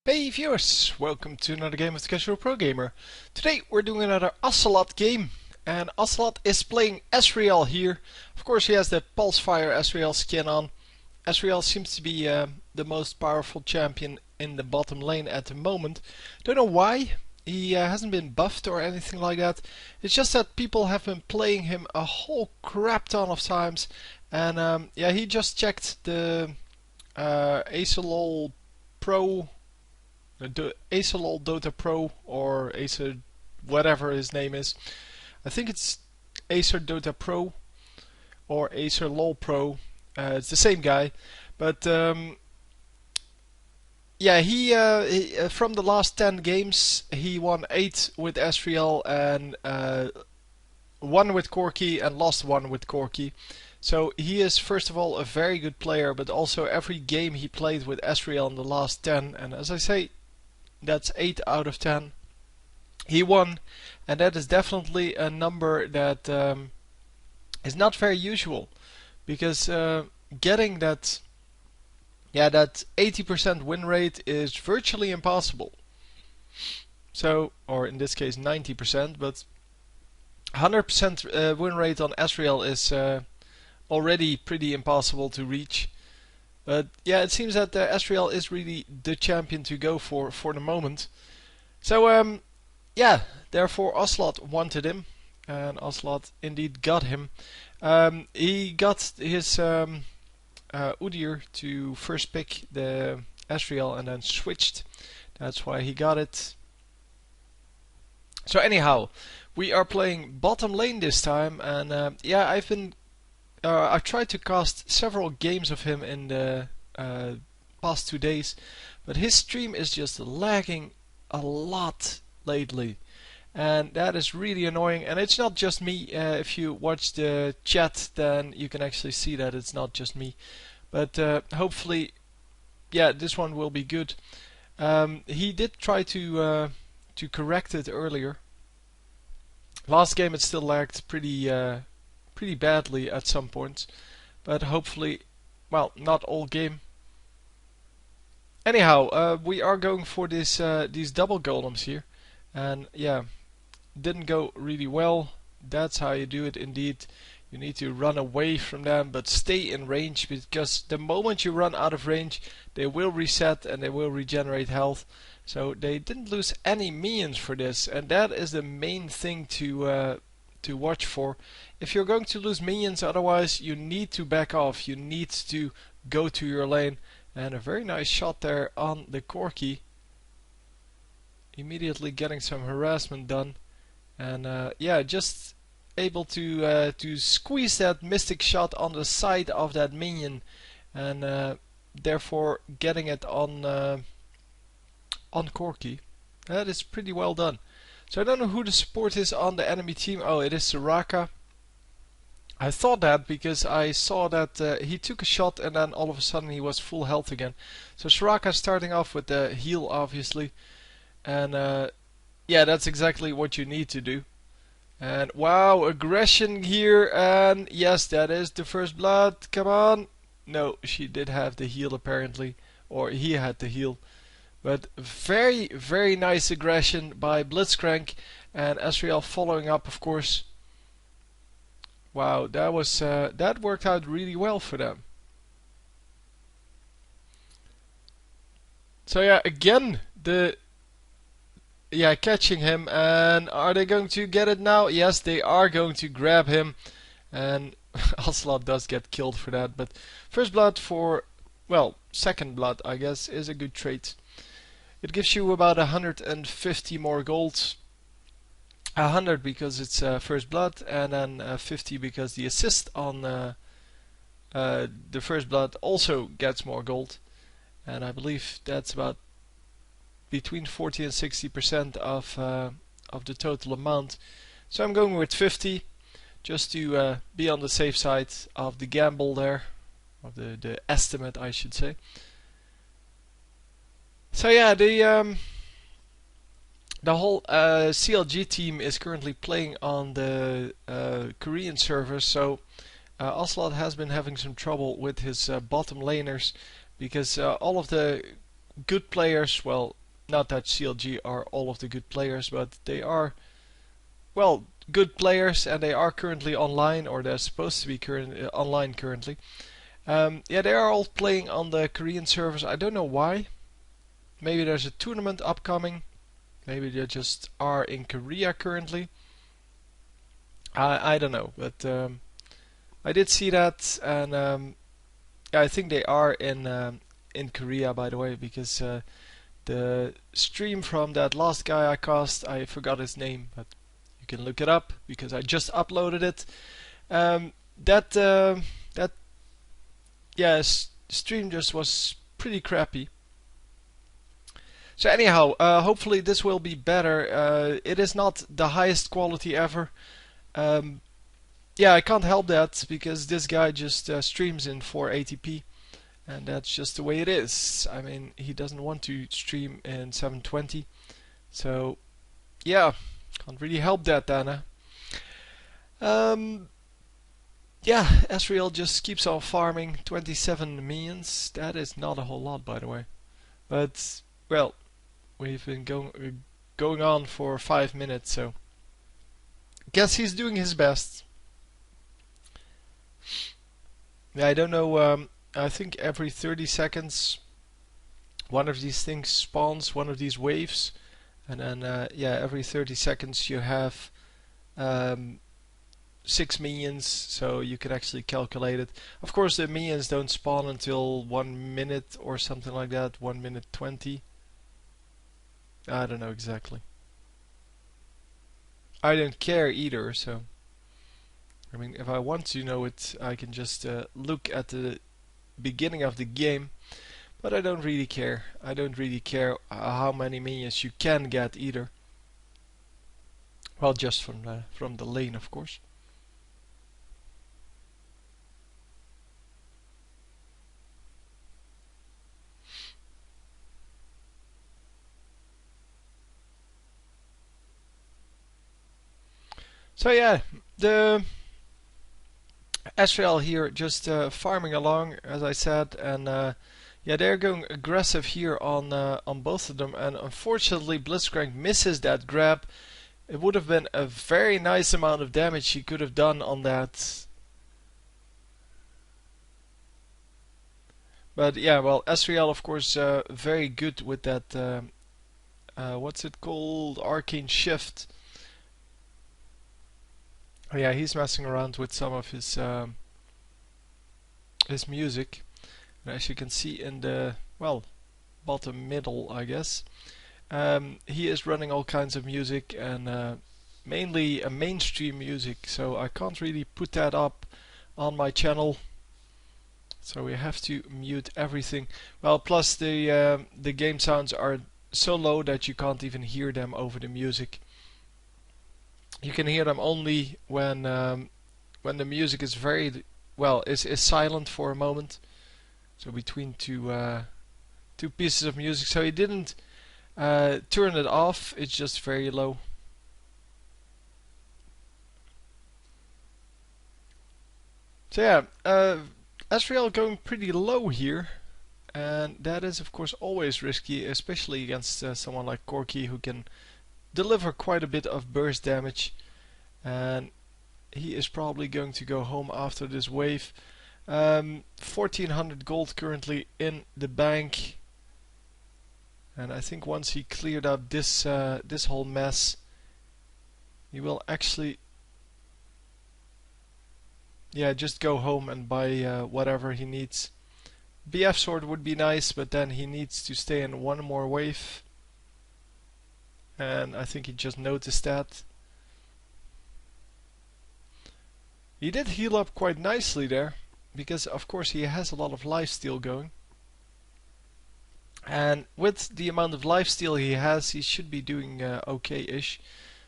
Hey viewers, welcome to another game of the Casual Pro Gamer. Today we're doing another Ocelote game, and Ocelote is playing Ezreal here. Of course he has the Pulsefire Ezreal skin on. Ezreal seems to be the most powerful champion in the bottom lane at the moment. Don't know why, he hasn't been buffed or anything like that. It's just that people have been playing him a whole crap ton of times. And yeah, he just checked the Ocelote Pro, the Ocelote Dota Pro, or Acer whatever his name is. I think it's Acer Dota Pro or Acer LOL Pro. It's the same guy, but yeah, he from the last 10 games he won 8 with Ezreal and 1 with Corki and lost 1 with Corki. So he is first of all a very good player, but also every game he played with Ezreal in the last 10, and as I say, that's 8 out of 10. He won, and that is definitely a number that is not very usual, because getting that, that 80% win rate is virtually impossible. So, or in this case 90%, but 100% win rate on Ezreal is already pretty impossible to reach. But yeah, it seems that Ezreal is really the champion to go for the moment. So yeah, therefore Ocelote wanted him, and Ocelote indeed got him. He got his Udyr to first pick the Ezreal and then switched. That's why he got it. So anyhow, we are playing bottom lane this time, and yeah, I've tried to cast several games of him in the past 2 days, but his stream is just lagging a lot lately, and that is really annoying. And it's not just me. If you watch the chat, then you can actually see that it's not just me. But hopefully, yeah, this one will be good. He did try to correct it earlier. Last game it still lagged pretty badly at some points, but hopefully, well, not all game. Anyhow, we are going for this these double golems here, and yeah, didn't go really well. That's how you do it indeed. You need to run away from them, but stay in range, because the moment you run out of range, they will reset and they will regenerate health. So they didn't lose any minions for this, and that is the main thing to watch for. If you're going to lose minions, otherwise you need to back off. You need to go to your lane. And a very nice shot there on the Corki. Immediately getting some harassment done, and yeah, just able to squeeze that mystic shot on the side of that minion, and therefore getting it on Corki. That is pretty well done. So I don't know who the support is on the enemy team. Oh, it is Soraka. I thought that because I saw that he took a shot and then all of a sudden he was full health again. So Soraka starting off with the heal, obviously. And yeah, that's exactly what you need to do. And wow, aggression here, and yes, that is the first blood. Come on. No, she did have the heal apparently, or he had the heal. But very, very nice aggression by Blitzcrank, and Ezreal following up, of course. Wow, that was that worked out really well for them. So yeah, again catching him, and are they going to get it now? Yes, they are going to grab him, and Ocelote does get killed for that. But first blood for, well, second blood, I guess, is a good trait. It gives you about 150 more gold. 100 because it's first blood, and then 50 because the assist on the first blood also gets more gold. And I believe that's about between 40 and 60% of the total amount. So I'm going with 50 just to be on the safe side of the gamble there, of the estimate, I should say. So yeah, the whole CLG team is currently playing on the Korean server, so Ocelote has been having some trouble with his bottom laners, because all of the good players, well, not that CLG are all of the good players, but they are, well, good players, and they are currently online, or they're supposed to be online currently. Yeah, they are all playing on the Korean servers. I don't know why. Maybe there's a tournament upcoming. Maybe they just are in Korea currently. I don't know, but I did see that, and yeah, I think they are in Korea, by the way, because the stream from that last guy I cast, I forgot his name, but you can look it up because I just uploaded it. That yeah, stream just was pretty crappy. So anyhow, hopefully this will be better. It is not the highest quality ever. Yeah, I can't help that because this guy just streams in 480p, and that's just the way it is. I mean, he doesn't want to stream in 720, so yeah, can't really help that, Dana. Yeah, Ezreal just keeps on farming 27 minions. That is not a whole lot, by the way, but well, we've been going on for 5 minutes, so guess he's doing his best. Yeah, I don't know. I think every 30 seconds, one of these things spawns, one of these waves, and then yeah, every 30 seconds you have 6 minions, so you can actually calculate it. Of course, the minions don't spawn until 1 minute or something like that, 1 minute 20. I don't know exactly. I don't care either, so I mean, if I want to know it, I can just look at the beginning of the game, but I don't really care. I don't really care how many minions you can get either. Well, just from the lane, of course. So yeah, the Ezreal here just farming along, as I said, and yeah, they're going aggressive here on both of them, and unfortunately Blitzcrank misses that grab. It would have been a very nice amount of damage he could have done on that. But yeah, well, Ezreal, of course, very good with that, what's it called? Arcane Shift. Oh, yeah, he's messing around with some of his music. And as you can see in the, well, bottom middle, I guess, he is running all kinds of music, and mainly a mainstream music, so I can't really put that up on my channel. So we have to mute everything. Well, plus the game sounds are so low that you can't even hear them over the music. You can hear them only when the music is very well is silent for a moment. So between two pieces of music. So he didn't turn it off. It's just very low. So yeah, Ezreal going pretty low here, and that is of course always risky, especially against someone like Corki, who can deliver quite a bit of burst damage, and he is probably going to go home after this wave. 1400 gold currently in the bank, and I think once he cleared up this this whole mess, he will actually, yeah, just go home and buy whatever he needs. BF sword would be nice, but then he needs to stay in one more wave, and I think he just noticed that. He did heal up quite nicely there, because of course he has a lot of lifesteal going. And with the amount of lifesteal he has, he should be doing okay-ish.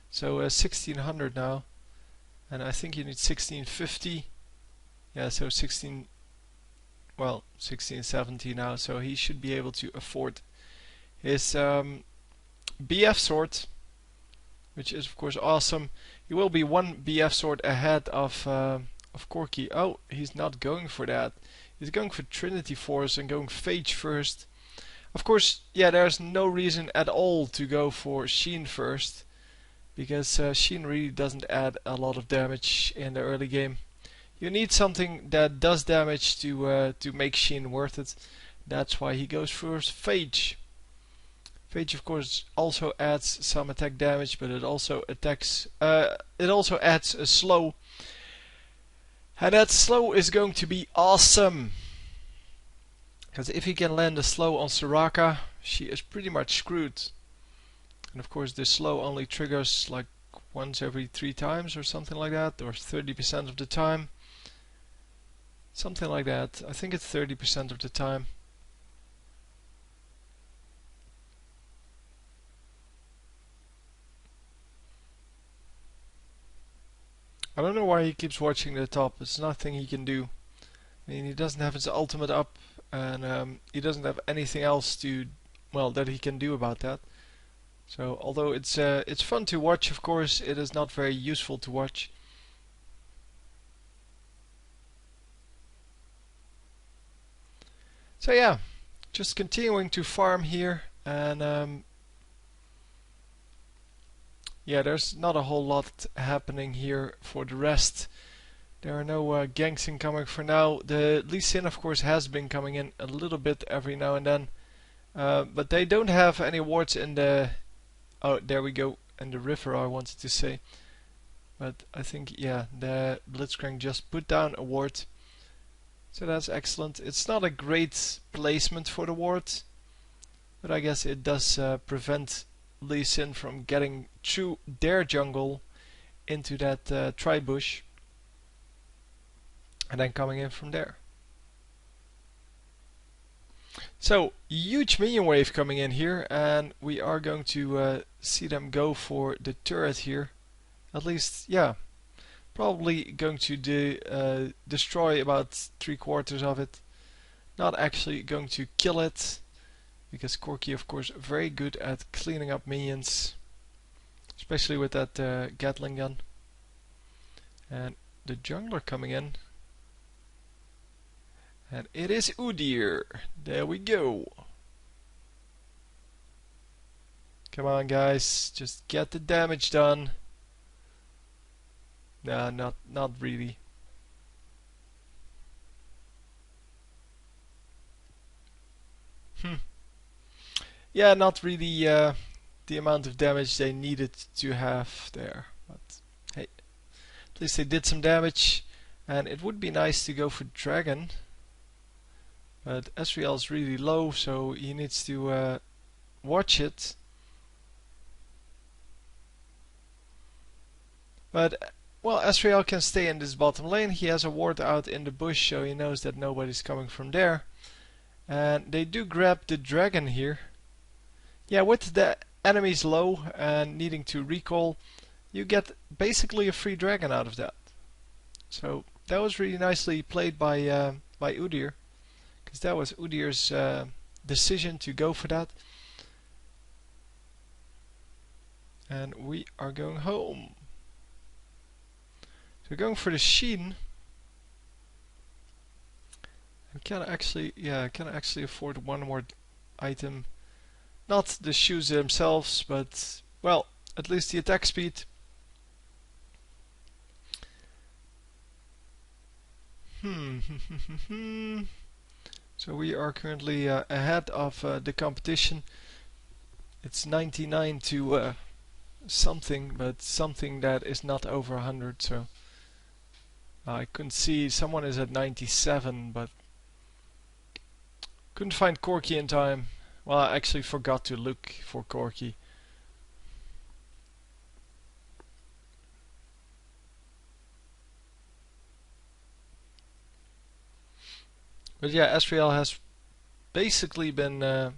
So 1600 now, and I think you need 1650. Yeah, so 1670 now, so he should be able to afford his BF sword, which is of course awesome. He will be one BF sword ahead of Corki. Oh, he's not going for that. He's going for Trinity Force and going Phage first. Of course, yeah, there's no reason at all to go for Sheen first, because Sheen really doesn't add a lot of damage in the early game. You need something that does damage to make Sheen worth it. That's why he goes for Phage. Phage, of course, also adds some attack damage, but it also attacks. It also adds a slow, and that slow is going to be awesome. Because if he can land a slow on Soraka, she is pretty much screwed. And of course, this slow only triggers like once every 3 times or something like that, or 30% of the time. Something like that. I think it's 30% of the time. I don't know why he keeps watching the top. It's nothing he can do. I mean, he doesn't have his ultimate up, and he doesn't have anything else to, well, that he can do about that. So, although it's fun to watch, of course, it is not very useful to watch. So yeah, just continuing to farm here, and yeah, there's not a whole lot happening here for the rest. There are no ganks incoming for now. The Lee Sin, of course, has been coming in a little bit every now and then, but they don't have any wards in the. Oh, there we go, in the river, I wanted to say. But I think, yeah, the Blitzcrank just put down a ward. So that's excellent. It's not a great placement for the ward, but I guess it does prevent Lee Sin from getting through their jungle into that tri-bush and then coming in from there. So, huge minion wave coming in here, and we are going to see them go for the turret here. At least, yeah, probably going to destroy about 3/4 of it. Not actually going to kill it, because Corki, of course, very good at cleaning up minions, especially with that Gatling gun. And the jungler coming in. And it is Udyr. There we go. Come on, guys, just get the damage done. Nah, not really. Yeah, not really the amount of damage they needed to have there. But hey, at least they did some damage. And it would be nice to go for Dragon. But Ezreal is really low, so he needs to watch it. But, well, Ezreal can stay in this bottom lane. He has a ward out in the bush, so he knows that nobody's coming from there. And they do grab the dragon here. Yeah, with the enemies low and needing to recall, you get basically a free dragon out of that. So that was really nicely played by Udyr, because that was Udyr's decision to go for that. And we are going home. So we're going for the Sheen. And can I actually afford one more item? Not the shoes themselves, but, well, at least the attack speed. So we are currently ahead of the competition. It's 99 to something, but something that is not over 100, so I couldn't see. Someone is at 97, but couldn't find Corki in time. Well, I actually forgot to look for Corki. But yeah, Ezreal has basically been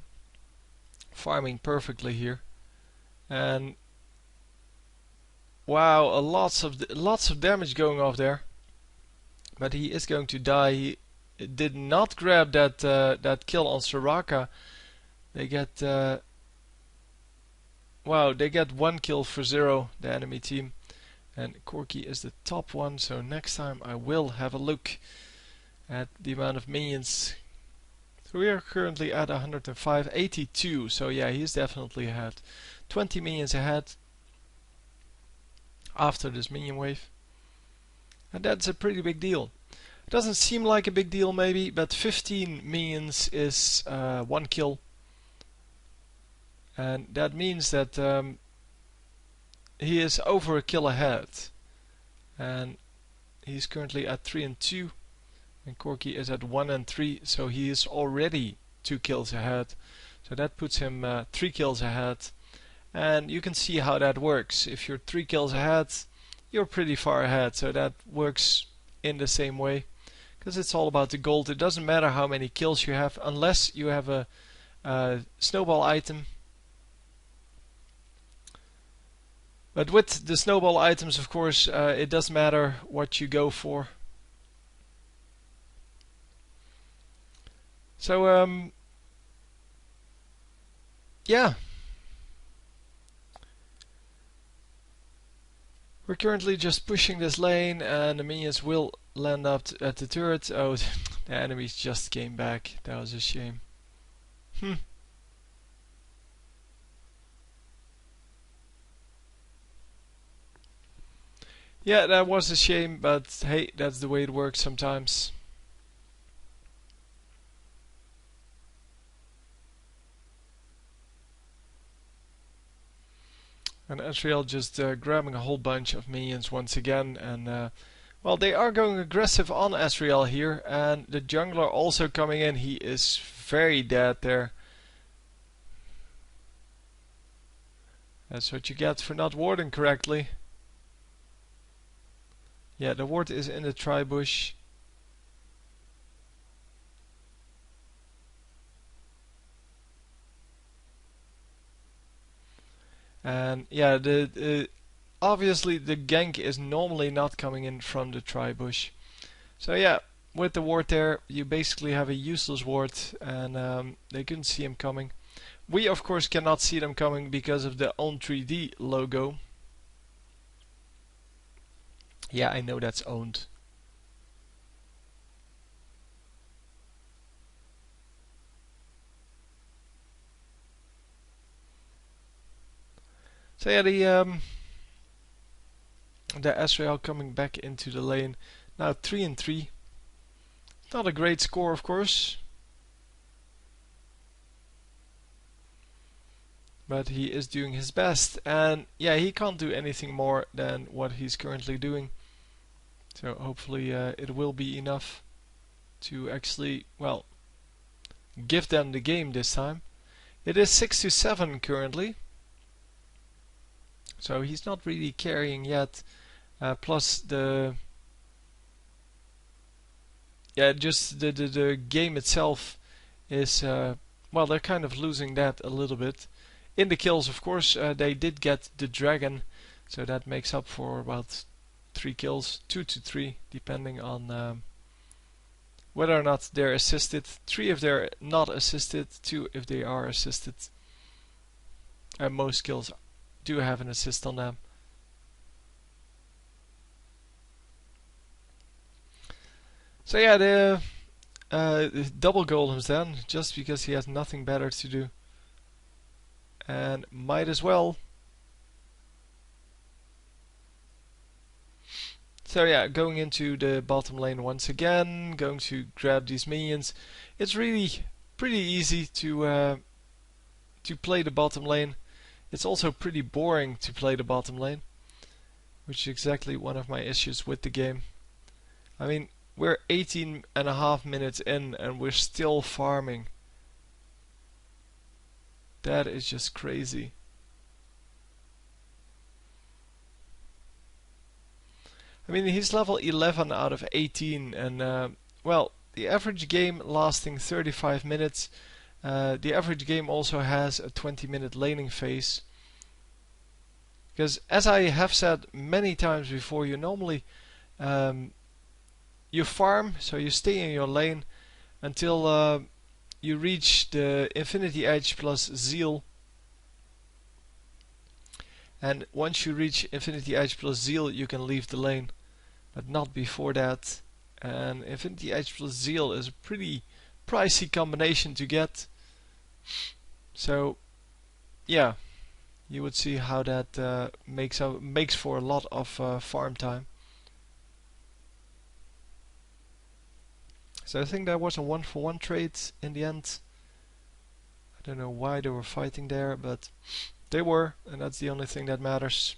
farming perfectly here, and wow, lots of damage going off there. But he is going to die. He did not grab that kill on Soraka. They get wow, they get 1 kill for 0, the enemy team, and Corki is the top one. So next time I will have a look at the amount of minions So we are currently at 105, 82. So yeah, he's definitely ahead. 20 minions ahead after this minion wave. And that's a pretty big deal. It doesn't seem like a big deal maybe, but 15 minions is 1 kill. And that means that he is over a kill ahead. And he's currently at 3 and 2. And Corki is at 1 and 3, so he is already 2 kills ahead. So that puts him 3 kills ahead. And you can see how that works. If you're 3 kills ahead, you're pretty far ahead. So that works in the same way. Because it's all about the gold. It doesn't matter how many kills you have, unless you have a snowball item. But with the snowball items, of course, it doesn't matter what you go for. So, yeah. We're currently just pushing this lane, and the minions will land up at the turret. Oh, the enemies just came back. That was a shame. Yeah, that was a shame, but hey, that's the way it works sometimes. And Ezreal just grabbing a whole bunch of minions once again, and well, they are going aggressive on Ezreal here, and the jungler also coming in. He is very dead there. That's what you get for not warding correctly. Yeah, the ward is in the tri-bush. And yeah, obviously the gank is normally not coming in from the tri-bush. So yeah, with the ward there, you basically have a useless ward, and they couldn't see him coming. We of course cannot see them coming because of the Own 3D logo. Yeah, I know that's owned. So yeah, the Ezreal coming back into the lane. Now 3 and 3. Not a great score, of course. But he is doing his best. And yeah, he can't do anything more than what he's currently doing. So hopefully it will be enough to actually, well, give them the game this time. It is 6-7 currently. So he's not really carrying yet. Plus the just the game itself is well, they're kind of losing that a little bit. In the kills, of course, they did get the dragon, so that makes up for about 3 kills, 2 to 3, depending on whether or not they're assisted. 3 if they're not assisted, 2 if they are assisted. And most kills do have an assist on them. So yeah, the double golems then, just because he has nothing better to do. And might as well. So yeah, going into the bottom lane once again, going to grab these minions. It's really pretty easy to play the bottom lane. It's also pretty boring to play the bottom lane, which is exactly one of my issues with the game. I mean, we're 18.5 minutes in and we're still farming. That is just crazy. I mean, he's level 11 out of 18, and well, the average game lasting 35 minutes. The average game also has a 20-minute laning phase. Because as I have said many times before, you normally you farm, so you stay in your lane until you reach the Infinity Edge plus Zeal. And once you reach Infinity Edge plus Zeal, you can leave the lane, but not before that. And Infinity Edge plus Zeal is a pretty pricey combination to get. So yeah, you would see how that makes for a lot of farm time. So I think that was a 1-for-1 trade in the end. I don't know why they were fighting there, but they were, and that's the only thing that matters.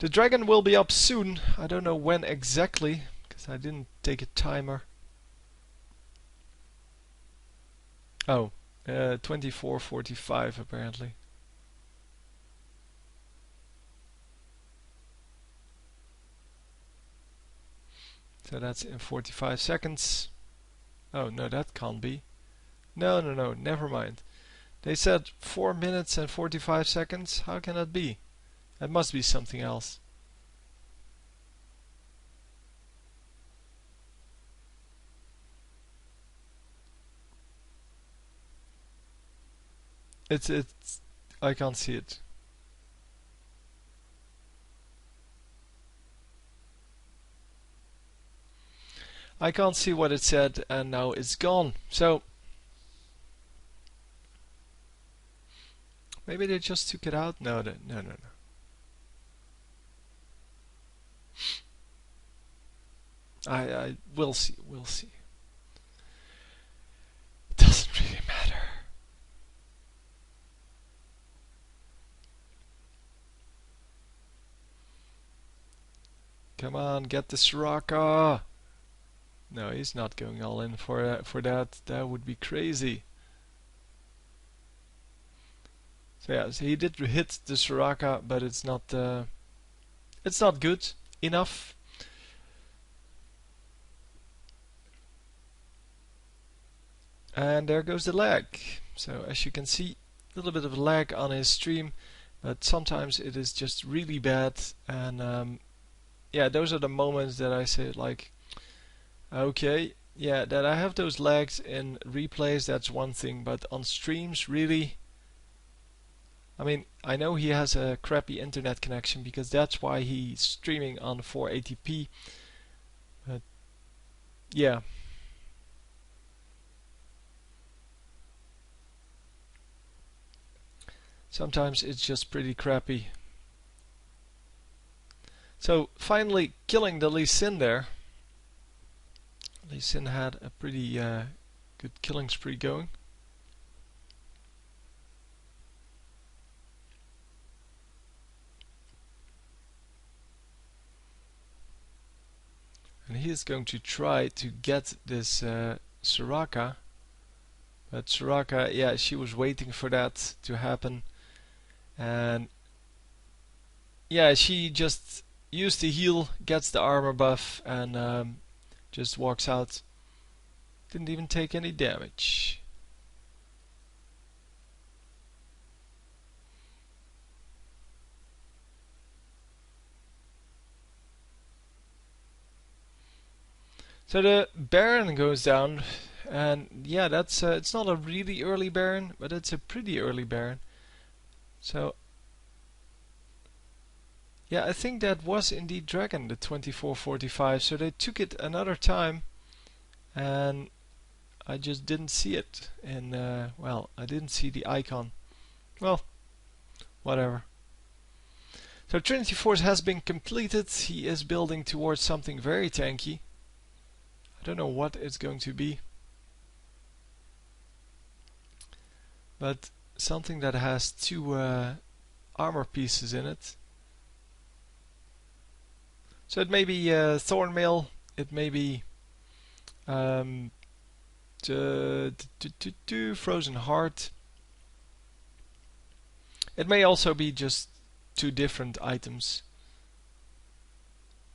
The dragon will be up soon. I don't know when exactly, because I didn't take a timer. Oh, 24:45 apparently. So that's in 45 seconds. Oh no, that can't be. No, never mind. They said 4 minutes and 45 seconds. How can that be? That must be something else. It's I can't see it. I can't see what it said, and now it's gone. So maybe they just took it out. No. I will see. We'll see. It doesn't really matter. Come on, get the Soraka. No, he's not going all in for that. That would be crazy. So yeah, so he did hit the Soraka, but it's not good enough. And there goes the lag. So as you can see, a little bit of lag on his stream, but sometimes it is just really bad. And yeah, those are the moments that I say like, okay, yeah, that I have those lags in replays, that's one thing, but on streams, really, I mean, I know he has a crappy internet connection because that's why he's streaming on 480p, but yeah. Sometimes it's just pretty crappy. So finally killing the Lee Sin there. Lee Sin had a pretty good killing spree going. And he is going to try to get this Soraka. But Soraka, yeah, she was waiting for that to happen. And yeah, she just used the heal, gets the armor buff, and just walks out. Didn't even take any damage. So the Baron goes down, and yeah, that's it's not a really early Baron, but it's a pretty early Baron. So yeah, I think that was indeed Dragon, the 24:45. So they took it another time, and I just didn't see it. And well, I didn't see the icon. Well, whatever. So Trinity Force has been completed. He is building towards something very tanky. I don't know what it's going to be, but something that has two armor pieces in it. So it may be Thornmail, it may be Frozen Heart. It may also be just two different items.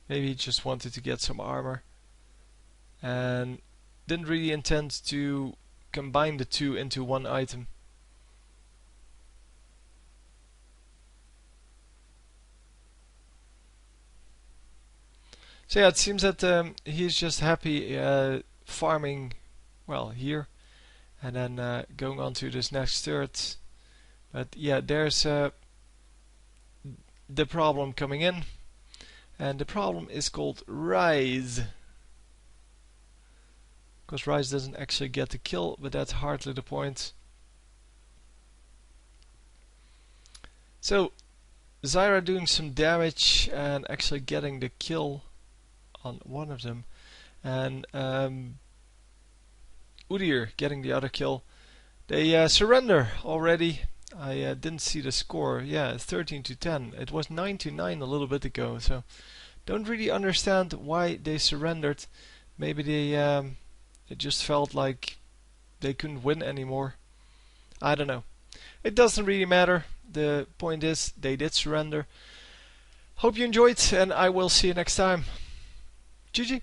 Maybe he just wanted to get some armor and didn't really intend to combine the two into one item. So yeah, it seems that he's just happy farming, well, here, and then going on to this next turret. But yeah, there's the problem coming in, and the problem is called Rise. because Ryze doesn't actually get the kill, but that's hardly the point. So Zyra doing some damage and actually getting the kill on one of them, and Udyr getting the other kill. They surrender already. I didn't see the score. Yeah, it's 13-10. It was 9-9 a little bit ago, so don't really understand why they surrendered. Maybe they just felt like they couldn't win anymore. I don't know. It doesn't really matter. The point is, they did surrender. Hope you enjoyed, and I will see you next time. GG.